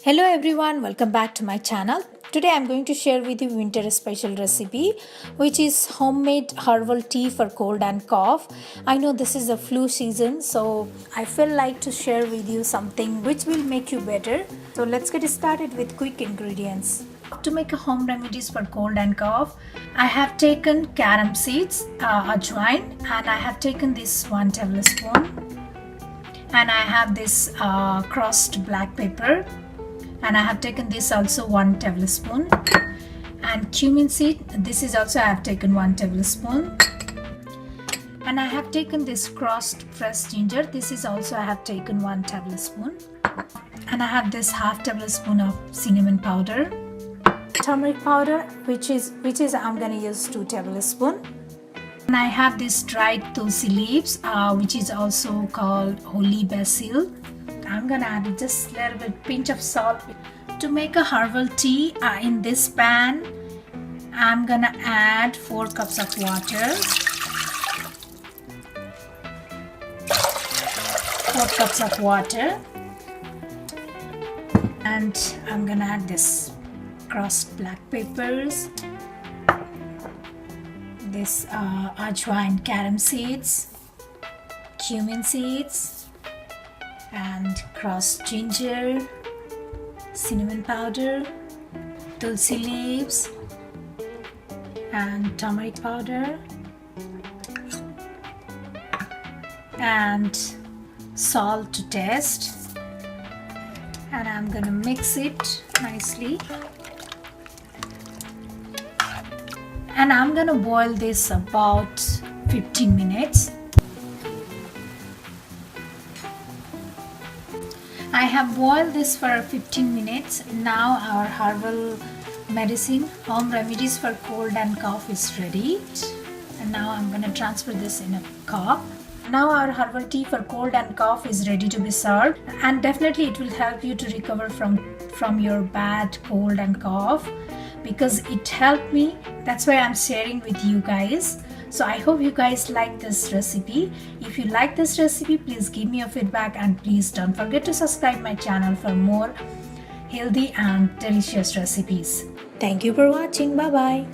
Hello everyone, welcome back to my channel. Today I'm going to share with you winter special recipe which is homemade herbal tea for cold and cough. I know this is the flu season, so I feel like to share with you something which will make you better. So let's get started with quick ingredients. To make a home remedies for cold and cough, I have taken carom seeds, ajwain, and I have taken this 1 tablespoon, and I have this crushed black pepper, and I have taken this also 1 tablespoon, and cumin seed, this is also I have taken 1 tablespoon, and I have taken this crushed fresh ginger, this is also I have taken 1 tablespoon, and I have this half tablespoon of cinnamon powder, turmeric powder which is I'm gonna use 2 tablespoon, and I have this dried tulsi leaves which is also called holy basil. I'm gonna add just a little bit pinch of salt. To make a herbal tea in this pan, I'm gonna add 4 cups of water, 4 cups of water, and I'm gonna add this crushed black peppers, this ajwain carom seeds, cumin seeds, and crushed ginger, cinnamon powder, tulsi leaves, and turmeric powder, and salt to taste, and I'm gonna mix it nicely, and I'm gonna boil this about 15 minutes. I have boiled this for 15 minutes. Now our herbal medicine, home remedies for cold and cough is ready. And now I'm going to transfer this in a cup. Now our herbal tea for cold and cough is ready to be served, and definitely it will help you to recover from your bad cold and cough, because it helped me. That's why I'm sharing with you guys. So I hope you guys like this recipe. If you like this recipe, please give me a feedback, and please don't forget to subscribe my channel for more healthy and delicious recipes. Thank you for watching. Bye bye.